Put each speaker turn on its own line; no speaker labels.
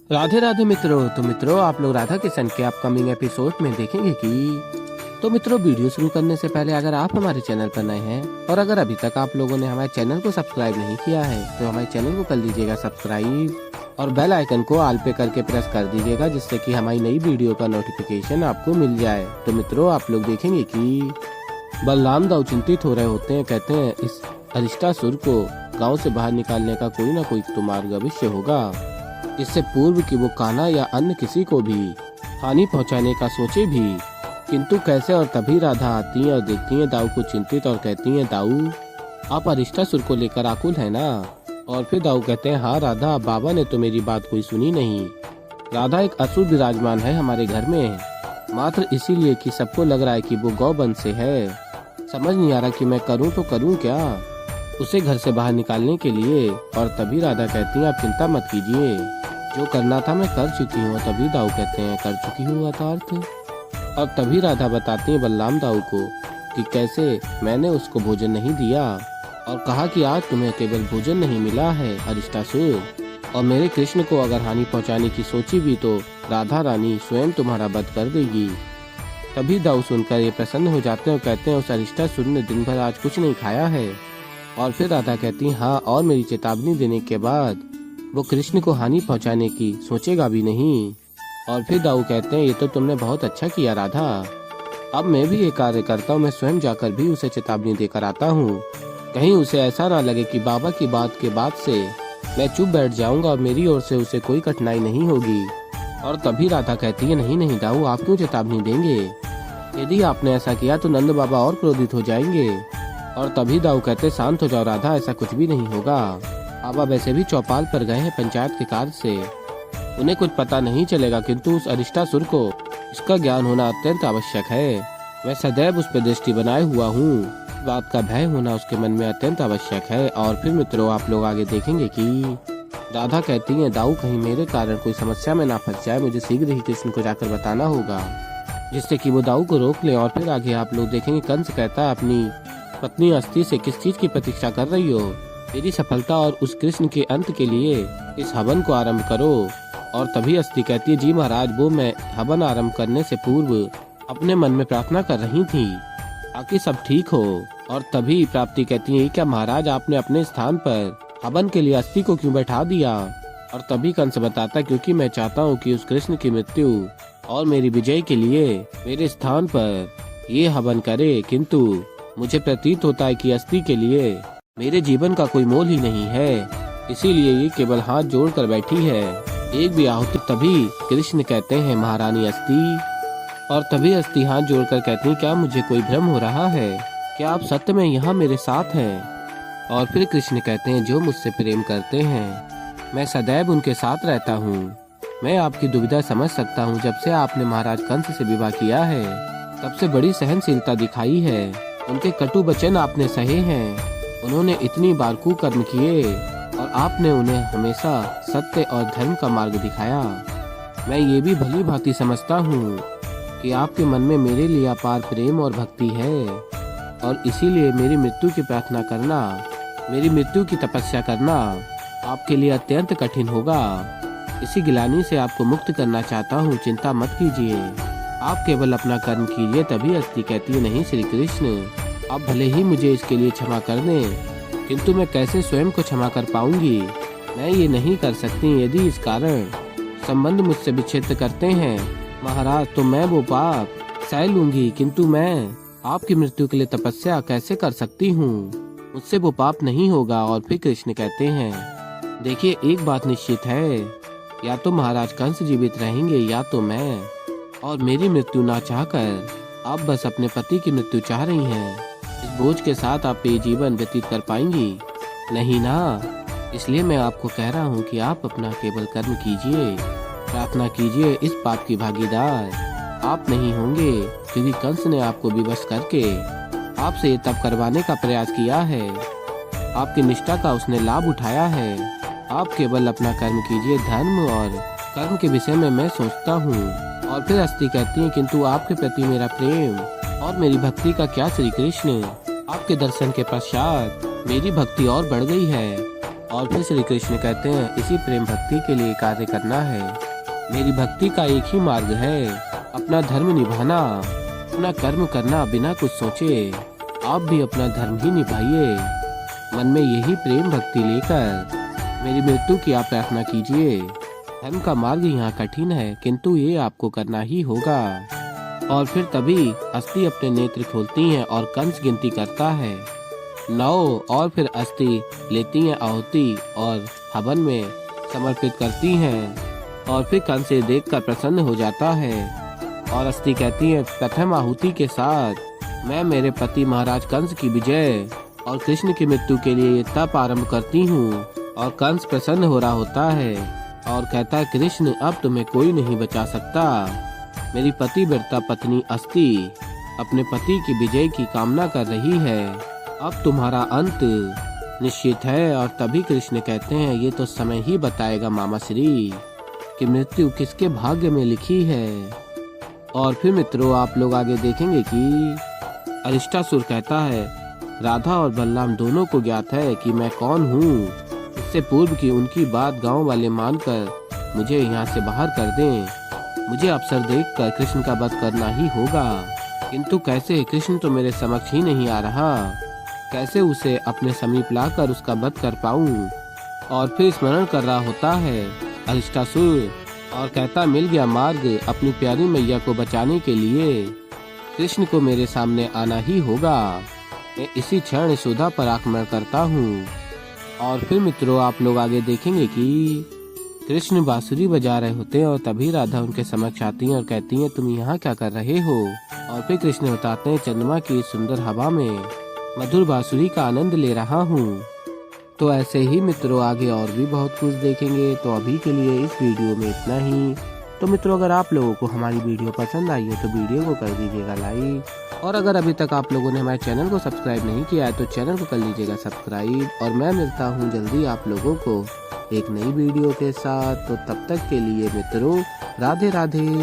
राधे राधे मित्रों। तो मित्रों, आप लोग राधा किशन के अपकमिंग एपिसोड में देखेंगे कि मित्रों, वीडियो शुरू करने से पहले अगर आप हमारे चैनल पर नए हैं और अगर अभी तक आप लोगों ने हमारे चैनल को सब्सक्राइब नहीं किया है तो हमारे चैनल को कर लीजिएगा सब्सक्राइब और बेल आइकन को ऑल पे करके प्रेस कर दीजिएगा, जिससे कि हमारी नई वीडियो का नोटिफिकेशन आपको मिल जाए। तो मित्रों, आप लोग देखेंगे कि बलराम दाऊ चिंतित हो रहे होते हैं। कहते हैं इस अरिष्टासुर को गाँव से बाहर निकालने का कोई ना कोई तो मार्ग अवश्य होगा, इससे पूर्व कि वो कान्हा या अन्य किसी को भी हानि पहुंचाने का सोचे भी। किंतु कैसे। और तभी राधा आती है और देखती है दाऊ को चिंतित और कहती है, दाऊ आप अरिष्टासुर को लेकर आकुल है ना। और फिर दाऊ कहते हैं, हाँ राधा, बाबा ने तो मेरी बात कोई सुनी नहीं। राधा, एक असुर विराजमान है हमारे घर में, मात्र इसीलिए कि सबको लग रहा है कि वो गौवंश से है। समझ नहीं आ रहा कि मैं करूँ तो करूँ क्या उसे घर से बाहर निकालने के लिए। और तभी राधा कहती है, आप चिंता मत कीजिए, जो करना था मैं कर चुकी हूँ। तभी दाऊ कहते हैं, कर चुकी हूँ अर्थात। और तभी राधा बताती है बलराम दाऊ को कि कैसे मैंने उसको भोजन नहीं दिया और कहा कि आज तुम्हें केवल भोजन नहीं मिला है अरिष्टासुर, और मेरे कृष्ण को अगर हानि पहुँचाने की सोची भी तो राधा रानी स्वयं तुम्हारा वध कर देगी। तभी दाऊ सुनकर ये प्रसन्न हो जाते हैं और कहते हैं, उस अरिष्टासुर ने दिन भर आज कुछ नहीं खाया है। और फिर राधा कहती है, हाँ, और मेरी चेतावनी देने के बाद वो कृष्ण को हानि पहुंचाने की सोचेगा भी नहीं। और फिर दाऊ कहते हैं, ये तो तुमने बहुत अच्छा किया राधा, अब मैं भी ये कार्य करता हूँ, मैं स्वयं जाकर भी उसे चेतावनी देकर आता हूँ, कहीं उसे ऐसा ना लगे कि बाबा की बात के बाद से मैं चुप बैठ जाऊंगा और मेरी ओर से उसे कोई कठिनाई नहीं होगी। और तभी राधा कहती है, नहीं नहीं दाऊ, आप क्यों चेतावनी देंगे, यदि आपने ऐसा किया तो नंद बाबा और क्रोधित हो जाएंगे। और तभी दाऊ कहते, शांत हो जाओ राधा, ऐसा कुछ भी नहीं होगा। बाबा वैसे भी चौपाल पर गए हैं पंचायत के कार्य से, उन्हें कुछ पता नहीं चलेगा, किंतु उस अरिष्टासुर को इसका ज्ञान होना अत्यंत आवश्यक है। मैं सदैव उस पर दृष्टि बनाए हुआ हूँ, बात का भय होना उसके मन में अत्यंत आवश्यक है। और फिर मित्रों, आप लोग आगे देखेंगे कि राधा कहती है, दाऊ कहीं मेरे कारण कोई समस्या में ना फंस जाए, मुझे शीघ्र ही कृष्ण को जाकर बताना होगा, जिससे कि वो दाऊ को रोक ले। और फिर आगे आप लोग देखेंगे, कंस कहता है अपनी पत्नी अस्थि से, किस चीज की प्रतीक्षा कर रही हो, मेरी सफलता और उस कृष्ण के अंत के लिए इस हवन को आरंभ करो। और तभी अस्थि कहती है, जी महाराज, वो मैं हवन आरंभ करने से पूर्व अपने मन में प्रार्थना कर रही थी ताकि सब ठीक हो। और तभी प्राप्ति कहती है, क्या महाराज, आपने अपने स्थान पर हवन के लिए अस्थि को क्यों बैठा दिया। और तभी कंस बताता, क्योंकि मैं चाहता हूँ कि उस कृष्ण की मृत्यु और मेरी विजय के लिए मेरे स्थान पर ये हवन करे, किंतु मुझे प्रतीत होता है कि अस्थि के लिए मेरे जीवन का कोई मोल ही नहीं है, इसीलिए ये केवल हाथ जोड़कर बैठी है, एक भी आहुति। तभी कृष्ण कहते हैं, महारानी अस्थि। और तभी अस्थि हाथ जोड़कर कहती है, क्या मुझे कोई भ्रम हो रहा है, क्या आप सत्य में यहाँ मेरे साथ हैं। और फिर कृष्ण कहते हैं, जो मुझसे प्रेम करते हैं मैं सदैव उनके साथ रहता हूँ। मैं आपकी दुविधा समझ सकता हूँ, जब से आपने महाराज कंस से विवाह किया है तब से बड़ी सहनशीलता दिखाई है, उनके कटु वचन आपने सहे हैं, उन्होंने इतनी बार कुकर्म किए और आपने उन्हें हमेशा सत्य और धर्म का मार्ग दिखाया। मैं ये भी भली भांति समझता हूँ कि आपके मन में मेरे लिए अपार प्रेम और भक्ति है, और इसीलिए मेरी मृत्यु की प्रार्थना करना, मेरी मृत्यु की तपस्या करना आपके लिए अत्यंत कठिन होगा। इसी गिलानी से आपको मुक्त करना चाहता हूँ, चिंता मत कीजिए, आप केवल अपना कर्म कीजिए। तभी अस्थि कहती है, नहीं श्री कृष्ण, आप भले ही मुझे इसके लिए क्षमा कर दें, किंतु मैं कैसे स्वयं को क्षमा कर पाऊंगी, मैं ये नहीं कर सकती। यदि इस कारण संबंध मुझसे विच्छेद करते हैं महाराज, तो मैं वो पाप सह लूंगी, किंतु मैं आपकी मृत्यु के लिए तपस्या कैसे कर सकती हूँ, मुझसे वो पाप नहीं होगा। और फिर कृष्ण कहते हैं, देखिए, एक बात निश्चित है, या तो महाराज कंस जीवित रहेंगे या तो मैं, और मेरी मृत्यु ना चाहकर आप बस अपने पति की मृत्यु चाह रही हैं। इस बोझ के साथ आप ये जीवन व्यतीत कर पाएंगी नहीं ना, इसलिए मैं आपको कह रहा हूँ कि आप अपना केवल कर्म कीजिए, प्रार्थना कीजिए, इस पाप की भागीदार आप नहीं होंगे, क्योंकि कंस ने आपको विवश करके आपसे ये तप करवाने का प्रयास किया है, आपकी निष्ठा का उसने लाभ उठाया है। आप केवल अपना कर्म कीजिए, धर्म और कर्म के विषय में मैं सोचता हूँ। और फिर अस्थि कहती है, किंतु आपके प्रति मेरा प्रेम और मेरी भक्ति का क्या श्री कृष्ण, आपके दर्शन के पश्चात मेरी भक्ति और बढ़ गई है। और फिर श्री कृष्ण कहते हैं इसी प्रेम भक्ति के लिए कार्य करना है। मेरी भक्ति का एक ही मार्ग है, अपना धर्म निभाना, अपना कर्म करना बिना कुछ सोचे। आप भी अपना धर्म ही निभाइए, मन में यही प्रेम भक्ति लेकर मेरी मृत्यु की आप प्रार्थना कीजिए। धर्म का मार्ग यहाँ कठिन है, किंतु ये आपको करना ही होगा। और फिर तभी अस्थि अपने नेत्र खोलती हैं और कंस गिनती करता है 9, और फिर अस्थि लेती हैं आहुति और हवन में समर्पित करती हैं। और फिर कंस से देखकर प्रसन्न हो जाता है और अस्थि कहती है प्रथम आहुति के साथ मैं मेरे पति महाराज कंस की विजय और कृष्ण की मृत्यु के लिए तप आरंभ करती हूँ। और कंस प्रसन्न हो रहा होता है और कहता है कृष्ण अब तुम्हें कोई नहीं बचा सकता। मेरी पतिव्रता पत्नी अस्थि अपने पति की विजय की कामना कर रही है, अब तुम्हारा अंत निश्चित है। और तभी कृष्ण कहते हैं ये तो समय ही बताएगा मामा श्री कि मृत्यु किसके भाग्य में लिखी है। और फिर मित्रों आप लोग आगे देखेंगे कि अरिष्टासुर कहता है राधा और बलराम दोनों को ज्ञात है कि मैं कौन हूँ, इससे पूर्व कि उनकी बात गांव वाले मानकर मुझे यहाँ से बाहर कर दें। मुझे अवसर देखकर कृष्ण का वध करना ही होगा, किंतु कैसे? कृष्ण तो मेरे समक्ष ही नहीं आ रहा, कैसे उसे अपने समीप लाकर उसका वध कर पाऊं? और फिर स्मरण कर रहा होता है अरिष्टासुर और कहता मिल गया मार्ग, अपनी प्यारी मैया को बचाने के लिए कृष्ण को मेरे सामने आना ही होगा। मैं इसी क्षण यशोदा पर आक्रमण करता हूँ। और फिर मित्रों आप लोग आगे देखेंगे कि कृष्ण बांसुरी बजा रहे होते हैं और तभी राधा उनके समक्ष आती हैं और कहती हैं तुम यहाँ क्या कर रहे हो? और फिर कृष्ण बताते हैं चंद्रमा की सुंदर हवा में मधुर बांसुरी का आनंद ले रहा हूँ। तो ऐसे ही मित्रों आगे और भी बहुत कुछ देखेंगे। तो अभी के लिए इस वीडियो में इतना ही। तो मित्रों अगर आप लोगों को हमारी वीडियो पसंद आई है तो वीडियो को कर दीजिएगा लाइक, और अगर अभी तक आप लोगों ने हमारे चैनल को सब्सक्राइब नहीं किया है तो चैनल को कर लीजिएगा सब्सक्राइब। और मैं मिलता हूँ जल्दी आप लोगों को एक नई वीडियो के साथ। तो तब तक के लिए मित्रों राधे राधे।